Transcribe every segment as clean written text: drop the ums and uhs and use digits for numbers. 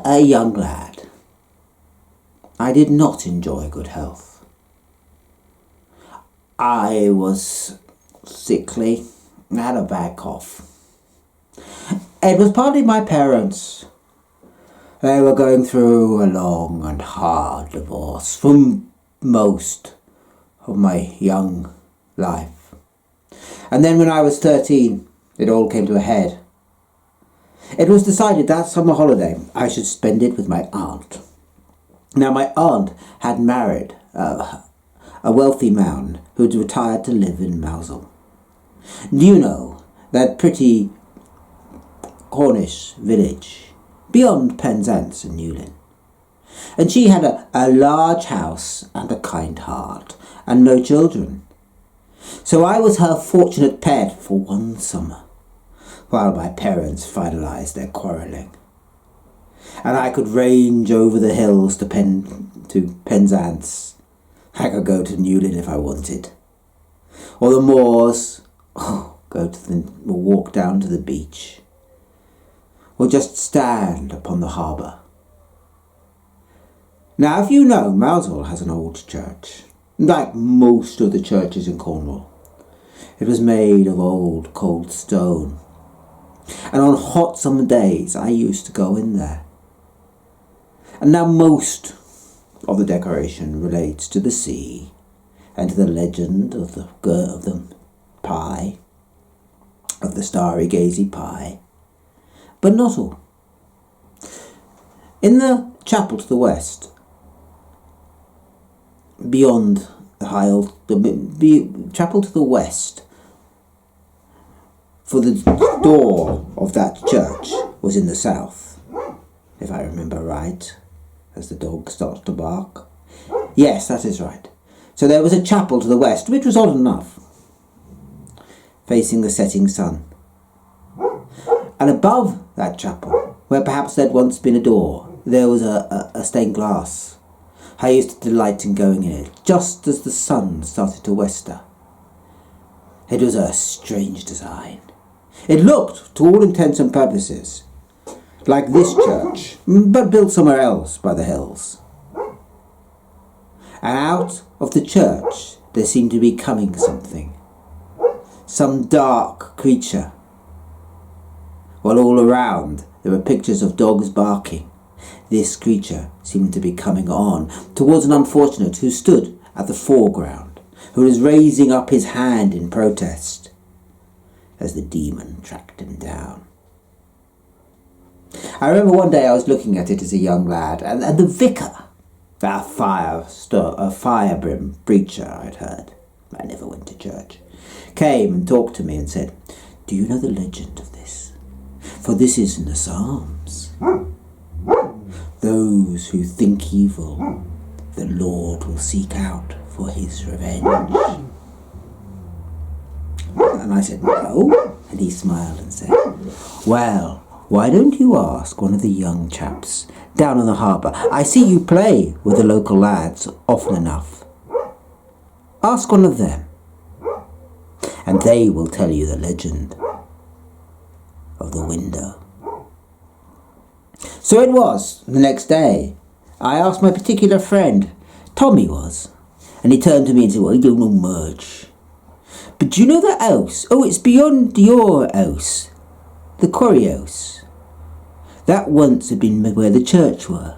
a young lad, I did not enjoy good health. I was sickly and had a bad cough. It was partly my parents. They were going through a long and hard divorce for most of my young life. And then when I was 13, it all came to a head. It was decided that summer holiday I should spend it with my aunt. Now my aunt had married a wealthy man who'd retired to live in Mousehole. Do you know that pretty Cornish village beyond Penzance and Newlyn? And she had a large house and a kind heart and no children. So I was her fortunate pet for one summer, while my parents finalised their quarrelling. And I could range over the hills to Penzance. I could go to Newlyn if I wanted. Or the moors, walk down to the beach. Or just stand upon the harbour. Now, if you know, Mousehole has an old church, like most of the churches in Cornwall. It was made of old cold stone. And on hot summer days, I used to go in there. And now most of the decoration relates to the sea and to the legend of the pie, of the starry gazy pie. But not all. In the chapel to the west, beyond the chapel to the west, for the door of that church was in the south, if I remember right, as the dog starts to bark. Yes, that is right. So there was a chapel to the west, which was odd enough, facing the setting sun. And above that chapel, where perhaps there'd once been a door, there was a stained glass. I used to delight in going in it, just as the sun started to wester. It was a strange design. It looked, to all intents and purposes, like this church, but built somewhere else by the hills. And out of the church there seemed to be coming something, some dark creature, while all around there were pictures of dogs barking. This creature seemed to be coming on towards an unfortunate who stood at the foreground, who was raising up his hand in protest as the demon tracked him down. I remember one day I was looking at it as a young lad, and the vicar, a firebrim preacher I'd heard, I never went to church, came and talked to me and said, "Do you know the legend of this? For this is in the Psalms. Those who think evil, the Lord will seek out for his revenge." And I said, "No." And he smiled and said, "Well, why don't you ask one of the young chaps down on the harbour? I see you play with the local lads often enough. Ask one of them, and they will tell you the legend of the window." So it was, the next day, I asked my particular friend, Tommy was, and he turned to me and said, "Well, I don't know much. But do you know that house? Oh, it's beyond your house, the quarry house. That once had been where the church were.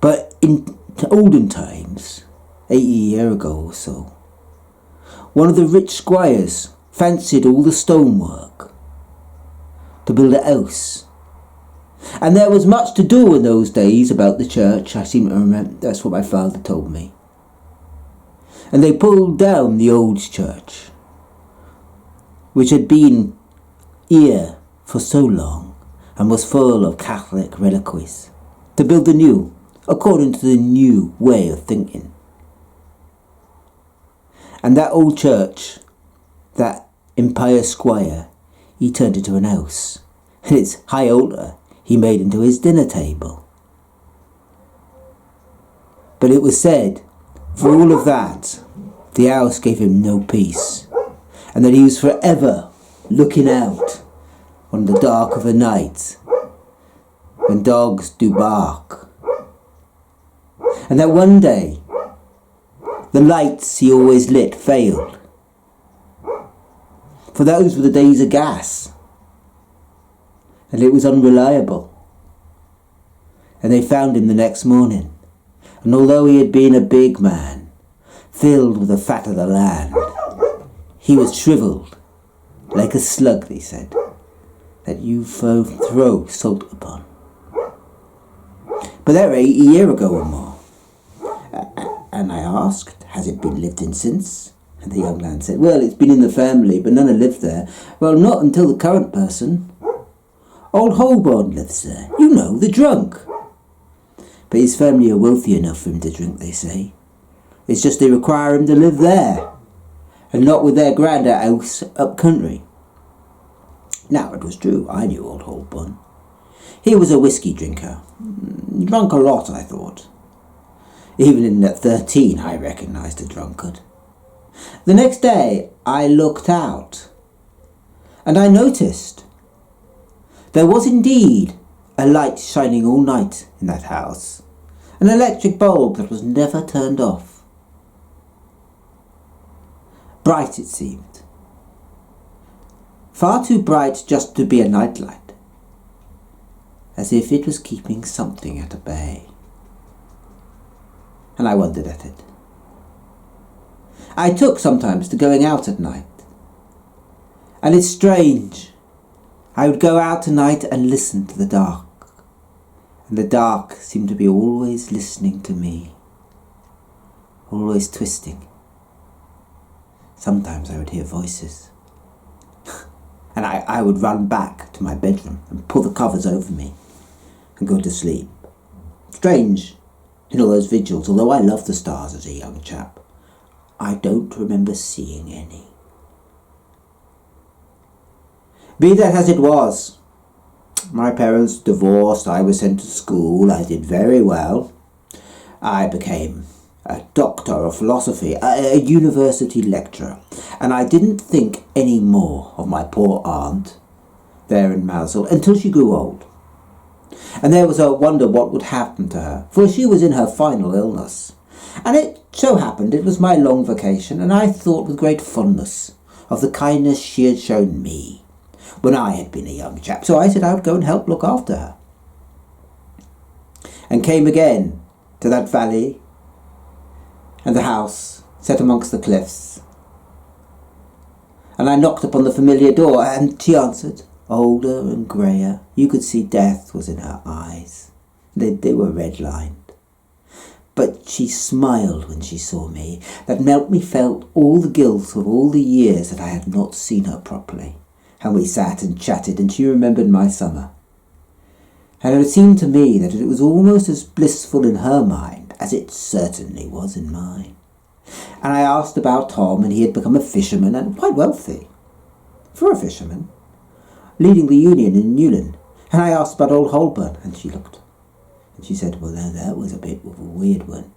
But in olden times, 80 years ago or so, one of the rich squires fancied all the stonework to build a house. And there was much to do in those days about the church, I seem to remember. That's what my father told me. And they pulled down the old church, which had been here for so long and was full of Catholic reliquaries, to build the new, according to the new way of thinking. And that old church, that impious squire, he turned into an house, and its high altar he made into his dinner table. But it was said, for all of that, the house gave him no peace, and that he was forever looking out on the dark of a night when dogs do bark. And that one day, the lights he always lit failed. For those were the days of gas. And it was unreliable. And they found him the next morning. And although he had been a big man, filled with the fat of the land, he was shriveled, like a slug, they said, that you throw salt upon. But that was 80 years ago or more. And I asked, has it been lived in since? And the young man said, well, it's been in the family, but none have lived there. Well, not until the current person. Old Holborn lives there. You know, the drunk. But his family are wealthy enough for him to drink, they say. It's just they require him to live there, and not with their grandad house up country. Now, it was true, I knew old Holborn. He was a whiskey drinker. Drunk a lot, I thought. Even at 13, I recognised a drunkard. The next day, I looked out, and I noticed there was indeed a light shining all night in that house, an electric bulb that was never turned off. Bright it seemed, far too bright just to be a nightlight, as if it was keeping something at bay. And I wondered at it. I took sometimes to going out at night. And it's strange. I would go out tonight and listen to the dark. And the dark seemed to be always listening to me. Always twisting. Sometimes I would hear voices. And I would run back to my bedroom and pull the covers over me and go to sleep. Strange. In all those vigils, although I loved the stars as a young chap, I don't remember seeing any. Be that as it was, my parents divorced, I was sent to school, I did very well. I became a doctor of philosophy, a university lecturer, and I didn't think any more of my poor aunt there in Mousehole until she grew old. And there was a wonder what would happen to her, for she was in her final illness. And it so happened it was my long vacation, and I thought with great fondness of the kindness she had shown me when I had been a young chap. So I said I would go and help look after her. And came again to that valley and the house set amongst the cliffs. And I knocked upon the familiar door, and she answered, older and greyer. You could see death was in her eyes. They were red-lined. But she smiled when she saw me. That made me felt all the guilt of all the years that I had not seen her properly. And we sat and chatted, and she remembered my summer. And it seemed to me that it was almost as blissful in her mind as it certainly was in mine. And I asked about Tom, and he had become a fisherman and quite wealthy. For a fisherman. Leading the union in Newland. And I asked about old Holborn, and she looked. And she said, well, that was a bit of a weird one.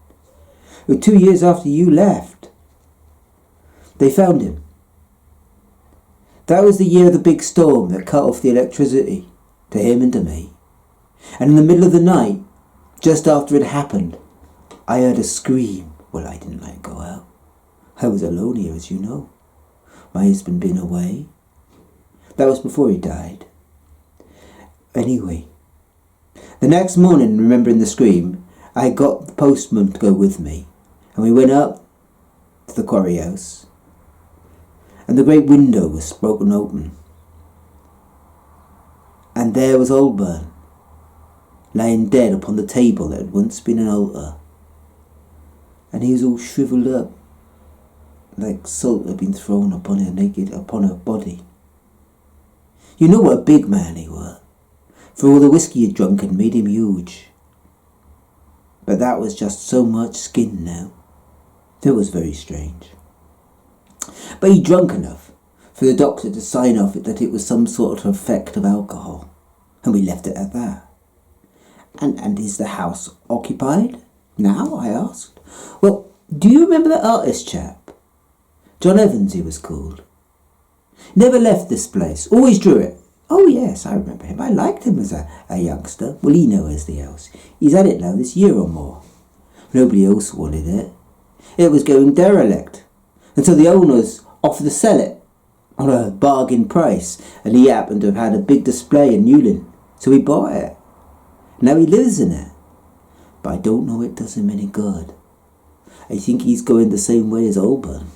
2 years after you left, they found him. That was the year of the big storm that cut off the electricity to him and to me. And in the middle of the night, just after it happened, I heard a scream. Well, I didn't let it go out. I was alone here, as you know. My husband been away. That was before he died. Anyway, the next morning, remembering the scream, I got the postman to go with me, and we went up to the quarry house, and the great window was broken open, and there was Holborn, lying dead upon the table that had once been an altar, and he was all shriveled up, like salt had been thrown upon her body. You know what a big man he were, for all the whiskey he'd drunk had made him huge. But that was just so much skin now. It was very strange. But he drunk enough for the doctor to sign off that it was some sort of effect of alcohol, and we left it at that. And is the house occupied now? I asked. Well, do you remember that artist chap? John Evans he was called. Never left this place, always drew it. Oh yes, I remember him. I liked him as a youngster. Well, he knows the else. He's had it now this year or more. Nobody else wanted it. It was going derelict. Until the owners offered to sell it on a bargain price, and he happened to have had a big display in Newlyn, so he bought it. Now he lives in it. But I don't know it does him any good. I think he's going the same way as Alban.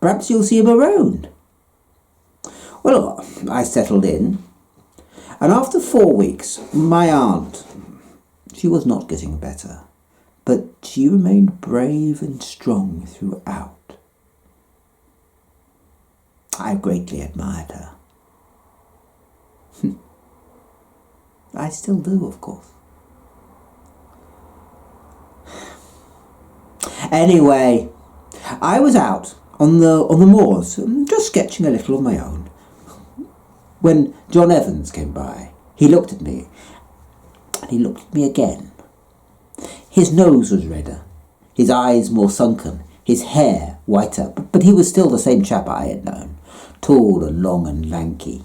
Perhaps you'll see him around. Well, I settled in, and after 4 weeks, my aunt, she was not getting better, but she remained brave and strong throughout. I greatly admired her. I still do, of course. Anyway, I was out on the moors, just sketching a little of my own, when John Evans came by. He looked at me, and he looked at me again. His nose was redder, his eyes more sunken, his hair whiter, but he was still the same chap I had known, tall and long and lanky.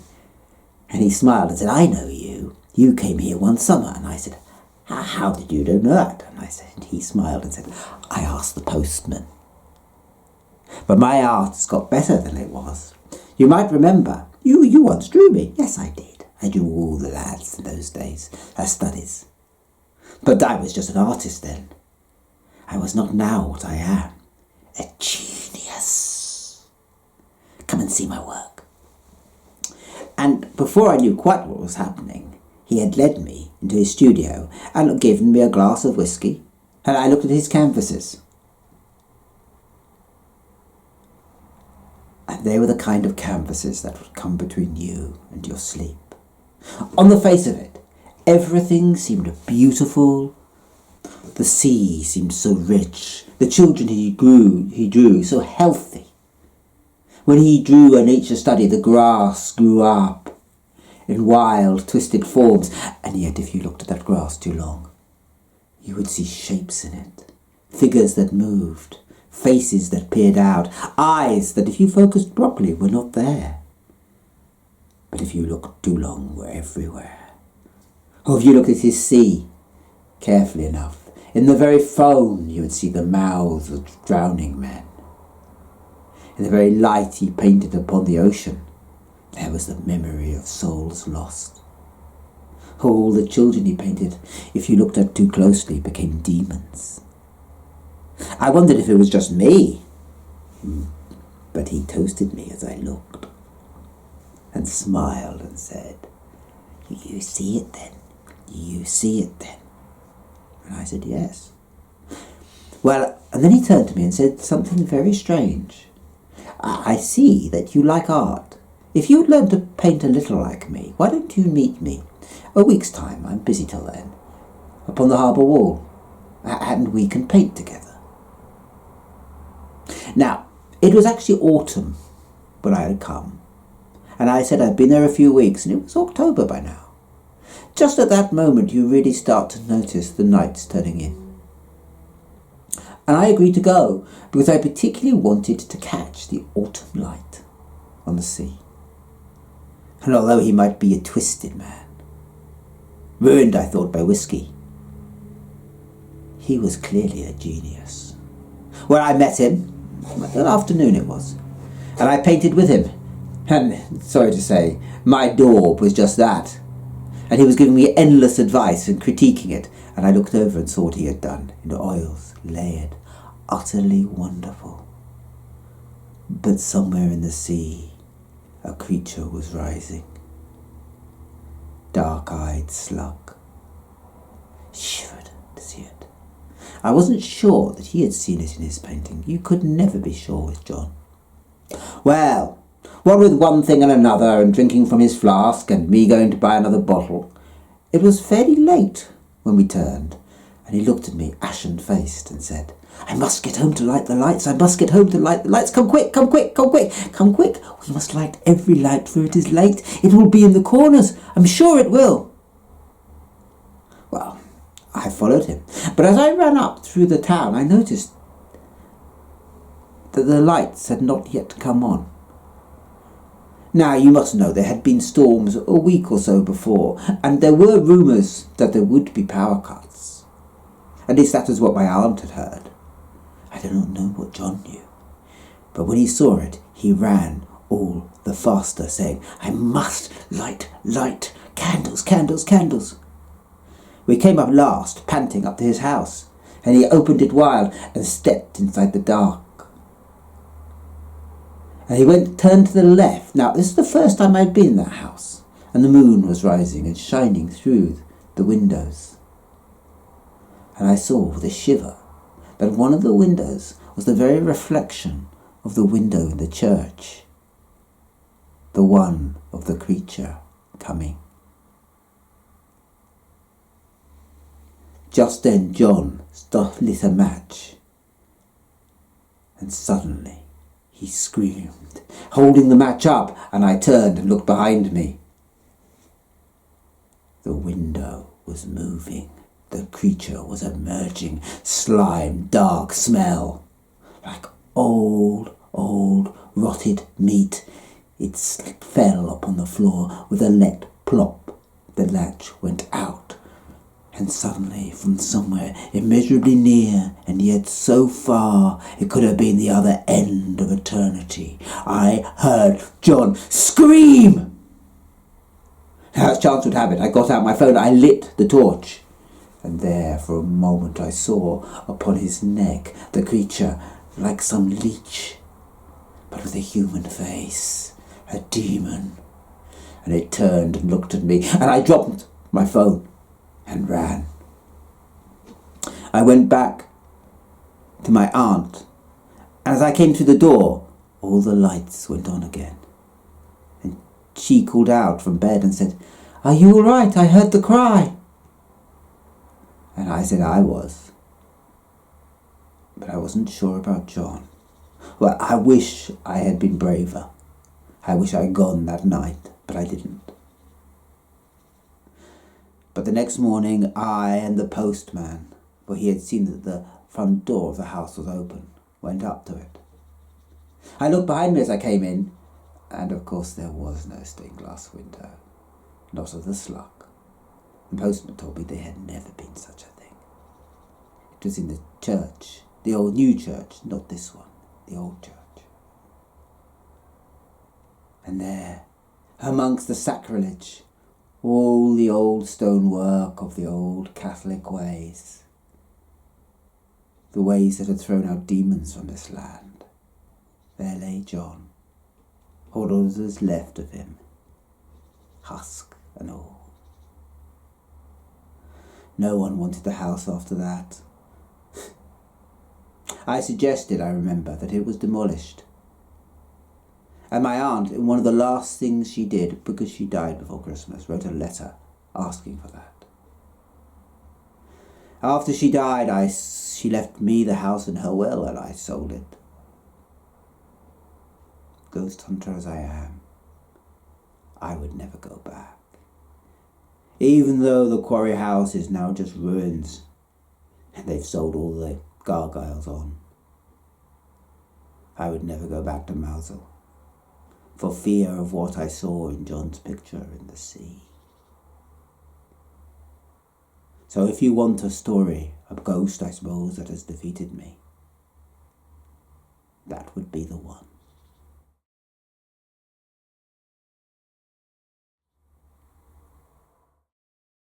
And he smiled and said, "I know you. You came here one summer." And I said, "How did you know that?" And he smiled and said, "I asked the postman." But my art's got better than it was. You might remember, you once drew me. Yes, I did. I drew all the lads in those days as studies. But I was just an artist then. I was not now what I am. A genius. Come and see my work. And before I knew quite what was happening, he had led me into his studio and given me a glass of whiskey, and I looked at his canvases. And they were the kind of canvases that would come between you and your sleep. On the face of it, everything seemed beautiful. The sea seemed so rich. The children he drew so healthy. When he drew a nature study, the grass grew up in wild, twisted forms, and yet if you looked at that grass too long, you would see shapes in it, figures that moved, faces that peered out, eyes that if you focused properly were not there. But if you looked too long, were everywhere. Or if you looked at his sea carefully enough, in the very foam you would see the mouths of drowning men. In the very light he painted upon the ocean, there was the memory of souls lost. All the children he painted, if you looked at too closely, became demons. I wondered if it was just me, but he toasted me as I looked, and smiled and said, "You see it then? You see it then?" And I said, "Yes." Well, and then he turned to me and said something very strange. "I see that you like art. If you'd learn to paint a little like me, why don't you meet me? A week's time, I'm busy till then, upon the harbour wall, and we can paint together." Now, it was actually autumn when I had come, and I said I'd been there a few weeks, and it was October by now. Just at that moment you really start to notice the nights turning in. And I agreed to go because I particularly wanted to catch the autumn light on the sea. And although he might be a twisted man, ruined, I thought, by whiskey, he was clearly a genius. Well, I met him, that afternoon it was, and I painted with him. And, sorry to say, my daub was just that. And he was giving me endless advice and critiquing it, and I looked over and saw what he had done, in oils, layered, utterly wonderful. But somewhere in the sea, a creature was rising. Dark-eyed slug. Shivered to see it. I wasn't sure that he had seen it in his painting. You could never be sure with John. Well, what with one thing and another, and drinking from his flask, and me going to buy another bottle, it was fairly late when we turned, and he looked at me ashen-faced and said, "I must get home to light the lights. I must get home to light the lights. Come quick, come quick, come quick, come quick. We must light every light, for it is late. It will be in the corners. I'm sure it will." Well, I followed him, but as I ran up through the town, I noticed that the lights had not yet come on. Now, you must know there had been storms a week or so before, and there were rumours that there would be power cuts. At least that was what my aunt had heard. I do not know what John knew, but when he saw it, he ran all the faster, saying, "I must light, candles, candles, candles." We came up last, panting up to his house, and he opened it wide and stepped inside the dark. And he turned to the left. Now, this is the first time I'd been in that house, and the moon was rising and shining through the windows. And I saw with a shiver that one of the windows was the very reflection of the window in the church, the one of the creature coming. Just then John lit a match, and suddenly he screamed, holding the match up, and I turned and looked behind me. The window was moving. The creature was emerging, slime, dark smell, like old, rotted meat. It fell upon the floor with a let plop. The latch went out, and suddenly, from somewhere immeasurably near, and yet so far it could have been the other end of eternity, I heard John scream. Now, as chance would have it, I got out my phone, I lit the torch, and there for a moment I saw upon his neck the creature like some leech, but with a human face, a demon. And it turned and looked at me, and I dropped my phone and ran. I went back to my aunt, and as I came through the door, all the lights went on again. And she called out from bed and said, "Are you all right? I heard the cry." And I said I was. But I wasn't sure about John. Well, I wish I had been braver. I wish I had gone that night, but I didn't. But the next morning, I and the postman, for he had seen that the front door of the house was open, went up to it. I looked behind me as I came in, and of course there was no stained glass window, not of the slug. The postman told me there had never been such a thing. It was in the church, the old new church, not this one, the old church. And there, amongst the sacrilege, all the old stonework of the old Catholic ways, the ways that had thrown out demons from this land, there lay John, all that was left of him, husk and all. No one wanted the house after that. I suggested, I remember, that it was demolished. And my aunt, in one of the last things she did, because she died before Christmas, wrote a letter asking for that. After she died, she left me the house in her will, and I sold it. Ghost hunter as I am, I would never go back. Even though the quarry house is now just ruins, and they've sold all the gargoyles on, I would never go back to Mousel, for fear of what I saw in John's picture in the sea. So if you want a story, a ghost, I suppose, that has defeated me, that would be the one.